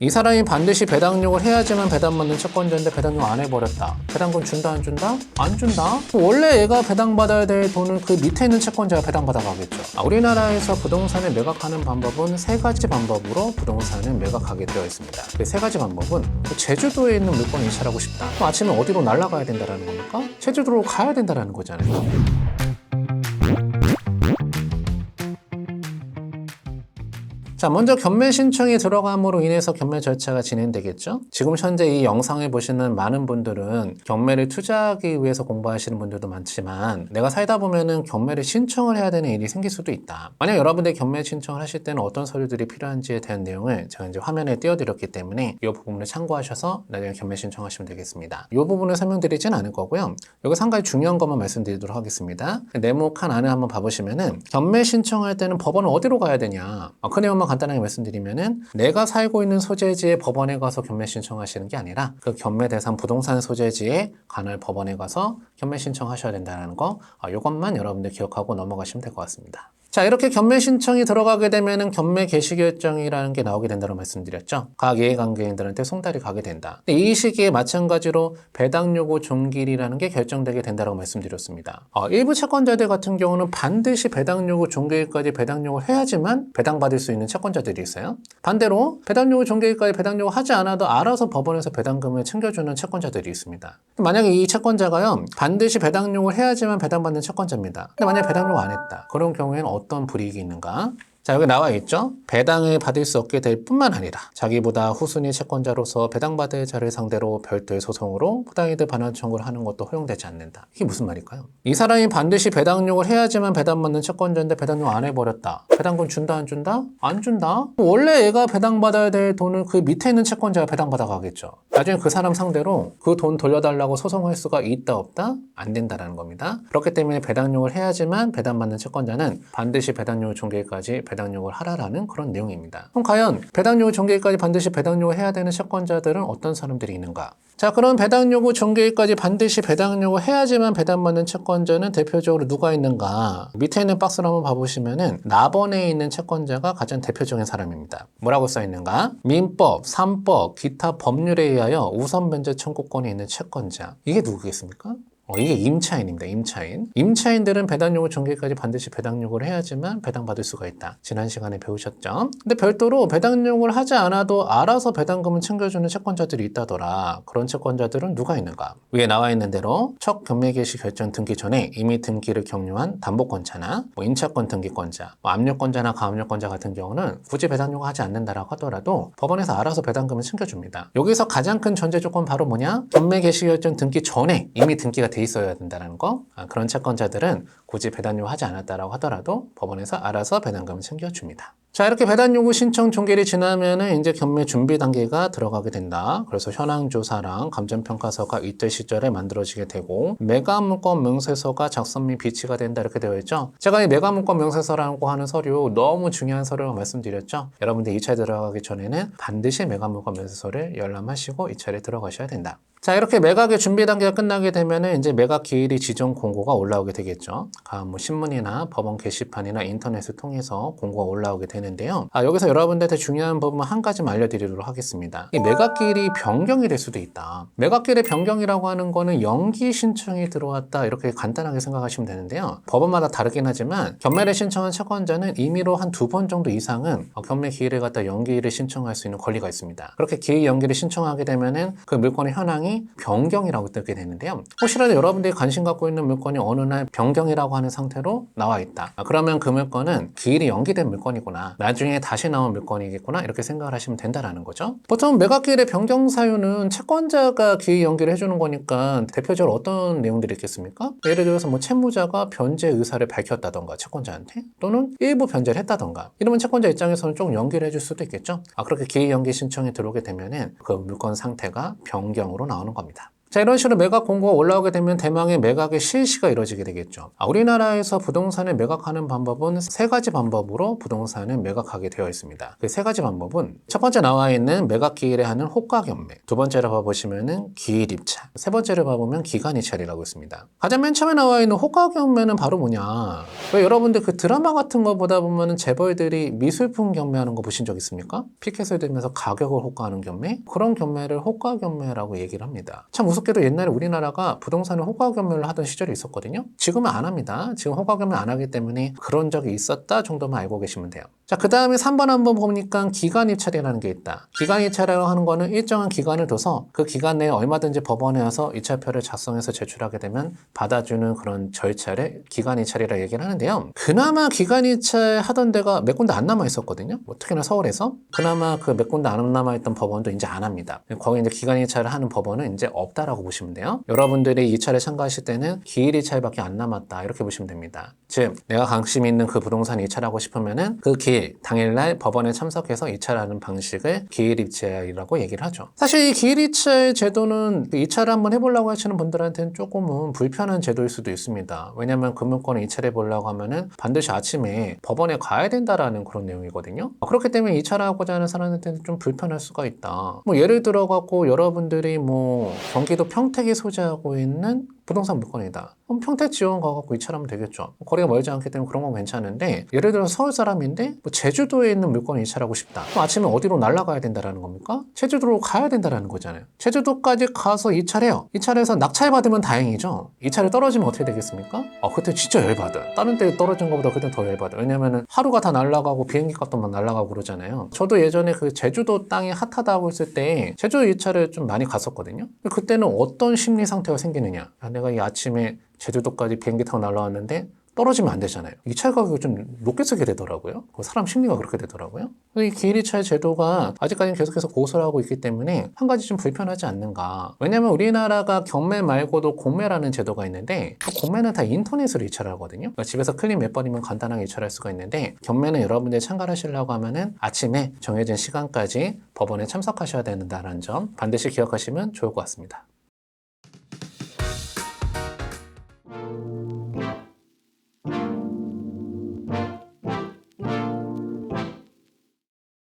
이 사람이 반드시 배당력을 해야지만 배당받는 채권자인데 배당력 안 해버렸다. 배당금 준다 안 준다? 안 준다? 원래 얘가 배당받아야 될 돈은 그 밑에 있는 채권자가 배당받아 가겠죠. 우리나라에서 부동산을 매각하는 방법은 세 가지 방법으로 부동산을 매각하게 되어 있습니다. 그 세 가지 방법은 제주도에 있는 물건을 이차하고 싶다. 그럼 아침에 어디로 날아가야 된다는 겁니까? 제주도로 가야 된다는 거잖아요. 자, 먼저 경매 신청이 들어감으로 인해서 경매 절차가 진행되겠죠. 지금 현재 이 영상을 보시는 많은 분들은 경매를 투자하기 위해서 공부하시는 분들도 많지만 내가 살다 보면은 경매를 신청을 해야 되는 일이 생길 수도 있다. 만약 여러분들이 경매 신청을 하실 때는 어떤 서류들이 필요한지에 대한 내용을 제가 이제 화면에 띄워드렸기 때문에 이 부분을 참고하셔서 나중에 경매 신청하시면 되겠습니다. 이 부분을 설명드리진 않을 거고요. 여기서 한 가지 중요한 것만 말씀드리도록 하겠습니다. 네모칸 안에 한번 봐보시면은 경매 신청할 때는 법원은 어디로 가야 되냐? 그 내용만 간단하게 말씀드리면은 내가 살고 있는 소재지의 법원에 가서 경매 신청하시는 게 아니라 그 경매 대상 부동산 소재지에 관할 법원에 가서 경매 신청하셔야 된다는 거, 이것만 여러분들 기억하고 넘어가시면 될 것 같습니다. 자, 이렇게 경매 신청이 들어가게 되면은 경매 개시 결정이라는 게 나오게 된다고 말씀드렸죠. 각 이해관계인들한테 송달이 가게 된다. 근데 이 시기에 마찬가지로 배당 요구 종결이라는 게 결정되게 된다고 말씀드렸습니다. 일부 채권자들 같은 경우는 반드시 배당 요구 종결까지 배당 요구를 해야지만 배당받을 수 있는 채권자들이 있어요. 반대로 배당 요구 종결까지 배당 요구 하지 않아도 알아서 법원에서 배당금을 챙겨주는 채권자들이 있습니다. 만약에 이 채권자가요, 반드시 배당 요구를 해야지만 배당받는 채권자입니다. 근데 만약에 배당 요구 안 했다. 그런 경우에는 어떤 불이익이 있는가? 자, 여기 나와 있죠? 배당을 받을 수 없게 될 뿐만 아니라 자기보다 후순위 채권자로서 배당받을 자를 상대로 별도의 소송으로 부당이득 반환 청구를 하는 것도 허용되지 않는다. 이게 무슨 말일까요? 이 사람이 반드시 배당력을 해야지만 배당받는 채권자인데 배당력 안 해버렸다. 배당금 준다 안 준다? 안 준다? 원래 얘가 배당받아야 될 돈은 그 밑에 있는 채권자가 배당받아 가겠죠. 나중에 그 사람 상대로 그 돈 돌려달라고 소송할 수가 있다 없다? 안 된다라는 겁니다. 그렇기 때문에 배당력을 해야지만 배당받는 채권자는 반드시 배당력 종결까지 배당력을 하라라는 그런 내용입니다. 그럼 과연 배당요구 종결까지 반드시 배당요구를 해야 되는 채권자들은 어떤 사람들이 있는가? 자, 그럼 배당요구 종결까지 반드시 배당요구를 해야지만 배당받는 채권자는 대표적으로 누가 있는가? 밑에 있는 박스를 한번 봐보시면은 납원에 있는 채권자가 가장 대표적인 사람입니다. 뭐라고 써 있는가? 민법, 삼법, 기타 법률에 의하여 우선 변제 청구권이 있는 채권자. 이게 누구겠습니까? 이게 임차인입니다. 임차인. 임차인들은 배당요구 종결까지 반드시 배당요구를 해야지만 배당받을 수가 있다. 지난 시간에 배우셨죠? 근데 별도로 배당요구를 하지 않아도 알아서 배당금을 챙겨주는 채권자들이 있다더라. 그런 채권자들은 누가 있는가? 위에 나와 있는 대로 첫 경매 개시 결정 등기 전에 이미 등기를 격려한 담보권자나 임차권 등기권자, 압류권자나 가압류권자 같은 경우는 굳이 배당요구 하지 않는다라고 하더라도 법원에서 알아서 배당금을 챙겨줍니다. 여기서 가장 큰 전제 조건 바로 뭐냐? 경매 개시 결정 등기 전에 이미 등기가 돼 있어야 된다는 거. 그런 채권자들은 굳이 배당요구 하지 않았다라고 하더라도 법원에서 알아서 배당금을 챙겨줍니다. 자, 이렇게 배당요구 신청 종결이 지나면은 이제 경매 준비 단계가 들어가게 된다. 그래서 현황조사랑 감정평가서가 이때 시절에 만들어지게 되고 매각문건 명세서가 작성 및 비치가 된다 이렇게 되어 있죠. 제가 이 매각문건 명세서라고 하는 서류 너무 중요한 서류라고 말씀드렸죠. 여러분들 2차에 들어가기 전에는 반드시 매각문건 명세서를 열람하시고 2차에 들어가셔야 된다. 자, 이렇게 매각의 준비 단계가 끝나게 되면은 이제 매각 기일이 지정 공고가 올라오게 되겠죠. 신문이나 법원 게시판이나 인터넷을 통해서 공고가 올라오게 되는데요. 여기서 여러분들한테 중요한 부분 한 가지만 알려드리도록 하겠습니다. 이 매각 기일이 변경이 될 수도 있다. 매각 기일의 변경이라고 하는 거는 연기 신청이 들어왔다 이렇게 간단하게 생각하시면 되는데요. 법원마다 다르긴 하지만 경매를 신청한 채권자는 임의로 한 2번 정도 이상은 경매 기일을 갖다 연기를 신청할 수 있는 권리가 있습니다. 그렇게 기일 연기를 신청하게 되면은 그 물건의 현황이 변경이라고 뜨게 되는데요. 혹시라도 여러분들이 관심 갖고 있는 물건이 어느 날 변경이라고 하는 상태로 나와 있다. 그러면 그 물건은 기일이 연기된 물건이구나. 나중에 다시 나온 물건이겠구나. 이렇게 생각을 하시면 된다는 거죠. 보통 매각 기일의 변경 사유는 채권자가 기일 연기를 해주는 거니까 대표적으로 어떤 내용들이 있겠습니까? 예를 들어서 채무자가 변제 의사를 밝혔다던가 채권자한테 또는 일부 변제를 했다던가 이러면 채권자 입장에서는 좀 연기를 해줄 수도 있겠죠. 그렇게 기일 연기 신청이 들어오게 되면은 그 물건 상태가 변경으로 나오는 겁니다. 자, 이런 식으로 매각 공고가 올라오게 되면 대망의 매각의 실시가 이루어지게 되겠죠. 우리나라에서 부동산을 매각하는 방법은 세 가지 방법으로 부동산을 매각하게 되어 있습니다. 그 세 가지 방법은 첫 번째 나와 있는 매각 기일에 하는 호가 경매, 두 번째로 봐보시면은 기일 입찰, 세 번째로 봐보면 기간 이찰이라고 있습니다. 가장 맨 처음에 나와 있는 호가 경매는 바로 뭐냐? 왜 여러분들 그 드라마 같은 거 보다 보면은 재벌들이 미술품 경매하는 거 보신 적 있습니까? 피켓을 들면서 가격을 호가하는 경매? 그런 경매를 호가 경매라고 얘기를 합니다. 참 우습게도 옛날에 우리나라가 부동산을 호가 경매를 하던 시절이 있었거든요. 지금은 안 합니다. 지금 호가 경매 안 하기 때문에 그런 적이 있었다 정도만 알고 계시면 돼요. 자, 그 다음에 3번 한번 보니까 기간 입찰이라는 게 있다. 기간 입찰이라고 하는 거는 일정한 기간을 둬서 그 기간 내에 얼마든지 법원에 와서 입찰표를 작성해서 제출하게 되면 받아주는 그런 절차를 기간 입찰이라 얘기를 하는데요. 그나마 기간 입찰 하던 데가 몇 군데 안 남아 있었거든요. 뭐 특히나 서울에서 그나마 그 몇 군데 안 남아 있던 법원도 이제 안 합니다. 거기 이제 기간 입찰을 하는 법원은 이제 없다라고 보시면 돼요. 여러분들이 입찰에 참가하실 때는 기일 입찰밖에 안 남았다 이렇게 보시면 됩니다. 즉 내가 관심 있는 그 부동산 입찰하고 싶으면은 그 기일 당일날 법원에 참석해서 입찰하는 방식을 기일 입찰이라고 얘기를 하죠. 사실 이 기일 입찰 제도는 입찰을 한번 해보려고 하시는 분들한테는 조금은 불편한 제도일 수도 있습니다. 왜냐하면 금융권을 입찰해 보려고 하면은 반드시 아침에 법원에 가야 된다라는 그런 내용이거든요. 그렇기 때문에 입찰하고자 하는 사람한테는 좀 불편할 수가 있다. 뭐 예를 들어 갖고 여러분들이 뭐 경기도 평택에 소재하고 있는 부동산 물건이다. 그럼 평택 지원 가갖고 입찰하면 되겠죠. 거리가 멀지 않기 때문에 그런 건 괜찮은데 예를 들어 서울 사람인데 뭐 제주도에 있는 물건을 입찰하고 싶다. 그럼 아침에 어디로 날아가야 된다라는 겁니까? 제주도로 가야 된다라는 거잖아요. 제주도까지 가서 입찰해요. 입찰해서 낙찰 받으면 다행이죠. 입찰이 떨어지면 어떻게 되겠습니까? 그때 진짜 열받아. 다른 때 떨어진 것보다 그때 더 열받아. 왜냐면은 하루가 다 날아가고 비행기 값도 막 날아가고 그러잖아요. 저도 예전에 그 제주도 땅이 핫하다고 했을 때 제주도 입찰을 좀 많이 갔었거든요. 그때는 어떤 심리 상태가 생기느냐. 내가 이 아침에 제주도까지 비행기 타고 날아왔는데 떨어지면 안 되잖아요. 입찰 가격이 좀 높게 쓰게 되더라고요. 사람 심리가 그렇게 되더라고요. 이 기일 입찰 제도가 아직까지는 계속해서 고수하고 있기 때문에 한 가지 좀 불편하지 않는가. 왜냐면 우리나라가 경매 말고도 공매라는 제도가 있는데 그 공매는 다 인터넷으로 입찰하거든요. 그러니까 집에서 클릭 몇 번이면 간단하게 입찰할 수가 있는데 경매는 여러분들이 참가하시려고 하면은 아침에 정해진 시간까지 법원에 참석하셔야 된다는 점 반드시 기억하시면 좋을 것 같습니다.